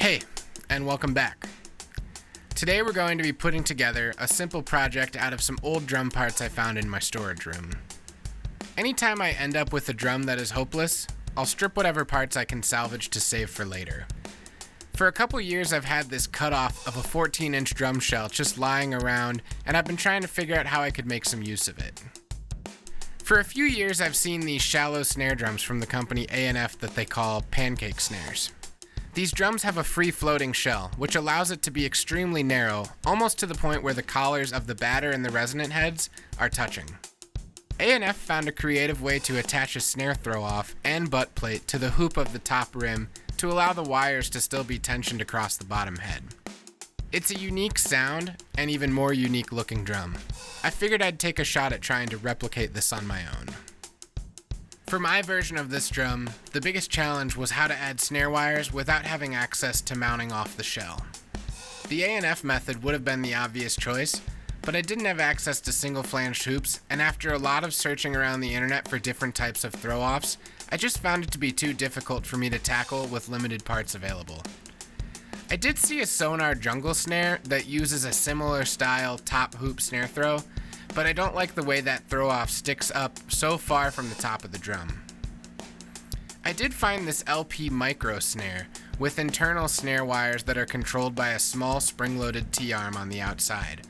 Hey, and welcome back. Today we're going to be putting together a simple project out of some old drum parts I found in my storage room. Anytime I end up with a drum that is hopeless, I'll strip whatever parts I can salvage to save for later. For a couple years I've had this cut off of a 14-inch drum shell just lying around, and I've been trying to figure out how I could make some use of it. For a few years I've seen these shallow snare drums from the company A&F that they call Pancake Snares. These drums have a free-floating shell, which allows it to be extremely narrow, almost to the point where the collars of the batter and the resonant heads are touching. A&F found a creative way to attach a snare throw-off and butt plate to the hoop of the top rim to allow the wires to still be tensioned across the bottom head. It's a unique sound and even more unique looking drum. I figured I'd take a shot at trying to replicate this on my own. For my version of this drum, the biggest challenge was how to add snare wires without having access to mounting off the shell. The A&F method would have been the obvious choice, but I didn't have access to single-flanged hoops, and after a lot of searching around the internet for different types of throw-offs, I just found it to be too difficult for me to tackle with limited parts available. I did see a Sonar jungle snare that uses a similar style top hoop snare throw, but I don't like the way that throw-off sticks up so far from the top of the drum. I did find this LP micro snare with internal snare wires that are controlled by a small spring-loaded T-arm on the outside.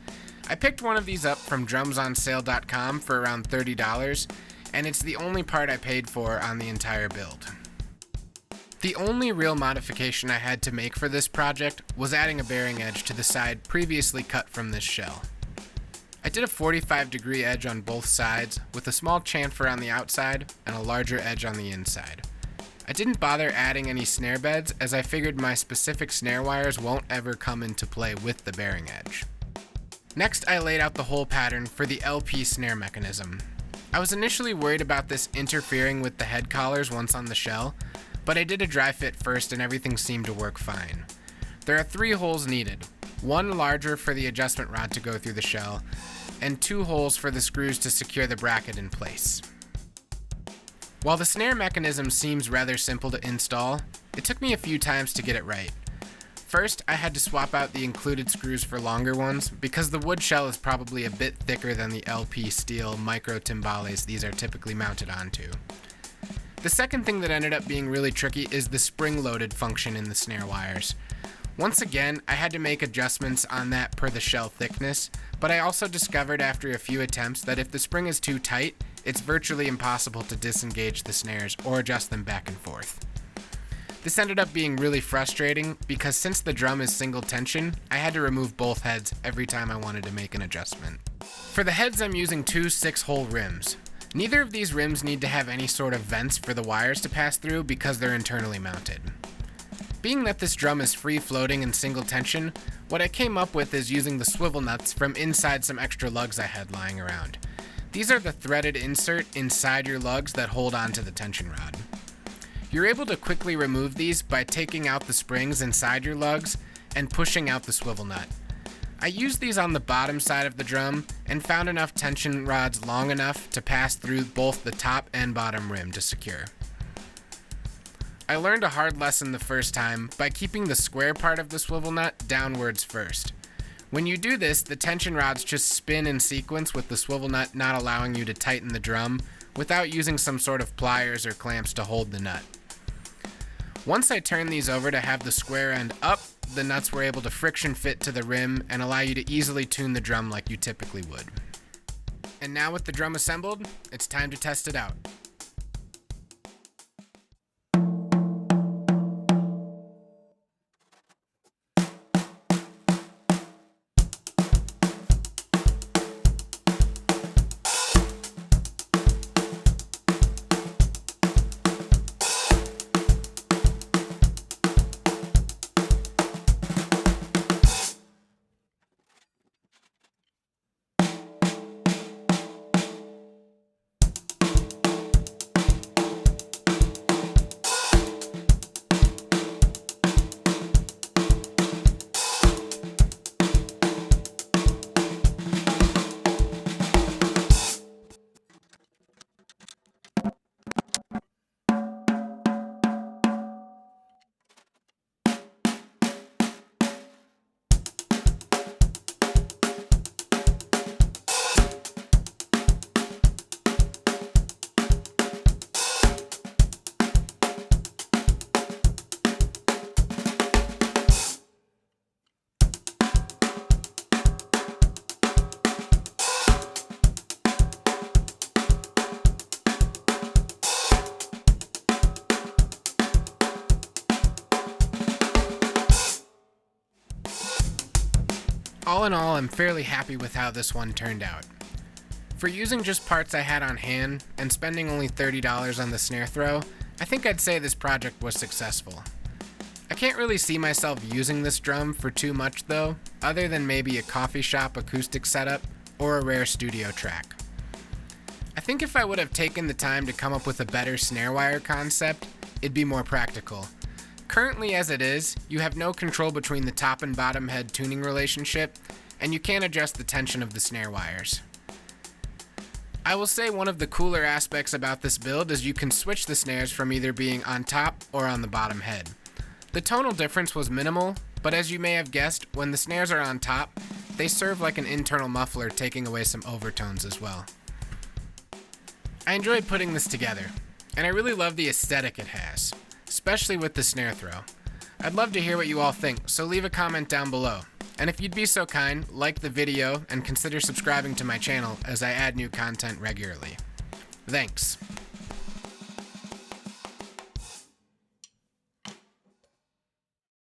I picked one of these up from drumsonsale.com for around $30, and it's the only part I paid for on the entire build. The only real modification I had to make for this project was adding a bearing edge to the side previously cut from this shell. I did a 45-degree edge on both sides with a small chamfer on the outside and a larger edge on the inside. I didn't bother adding any snare beds as I figured my specific snare wires won't ever come into play with the bearing edge. Next, I laid out the hole pattern for the LP snare mechanism. I was initially worried about this interfering with the head collars once on the shell, but I did a dry fit first and everything seemed to work fine. There are 3 holes needed, one larger for the adjustment rod to go through the shell, and 2 holes for the screws to secure the bracket in place. While the snare mechanism seems rather simple to install, it took me a few times to get it right. First, I had to swap out the included screws for longer ones because the wood shell is probably a bit thicker than the LP steel micro timbales these are typically mounted onto. The second thing that ended up being really tricky is the spring-loaded function in the snare wires. Once again, I had to make adjustments on that per the shell thickness, but I also discovered after a few attempts that if the spring is too tight, it's virtually impossible to disengage the snares or adjust them back and forth. This ended up being really frustrating because since the drum is single tension, I had to remove both heads every time I wanted to make an adjustment. For the heads, I'm using 2 6-hole rims. Neither of these rims need to have any sort of vents for the wires to pass through because they're internally mounted. Being that this drum is free-floating and single tension, what I came up with is using the swivel nuts from inside some extra lugs I had lying around. These are the threaded insert inside your lugs that hold onto the tension rod. You're able to quickly remove these by taking out the springs inside your lugs and pushing out the swivel nut. I used these on the bottom side of the drum and found enough tension rods long enough to pass through both the top and bottom rim to secure. I learned a hard lesson the first time by keeping the square part of the swivel nut downwards first. When you do this, the tension rods just spin in sequence with the swivel nut not allowing you to tighten the drum without using some sort of pliers or clamps to hold the nut. Once I turned these over to have the square end up, the nuts were able to friction fit to the rim and allow you to easily tune the drum like you typically would. And now with the drum assembled, it's time to test it out. All in all, I'm fairly happy with how this one turned out. For using just parts I had on hand and spending only $30 on the snare throw, I think I'd say this project was successful. I can't really see myself using this drum for too much though, other than maybe a coffee shop acoustic setup or a rare studio track. I think if I would have taken the time to come up with a better snare wire concept, it'd be more practical. Currently as it is, you have no control between the top and bottom head tuning relationship, and you can't adjust the tension of the snare wires. I will say one of the cooler aspects about this build is you can switch the snares from either being on top or on the bottom head. The tonal difference was minimal, but as you may have guessed, when the snares are on top, they serve like an internal muffler, taking away some overtones as well. I enjoyed putting this together, and I really love the aesthetic it has, especially with the snare throw. I'd love to hear what you all think, so leave a comment down below. And if you'd be so kind, like the video and consider subscribing to my channel as I add new content regularly. Thanks.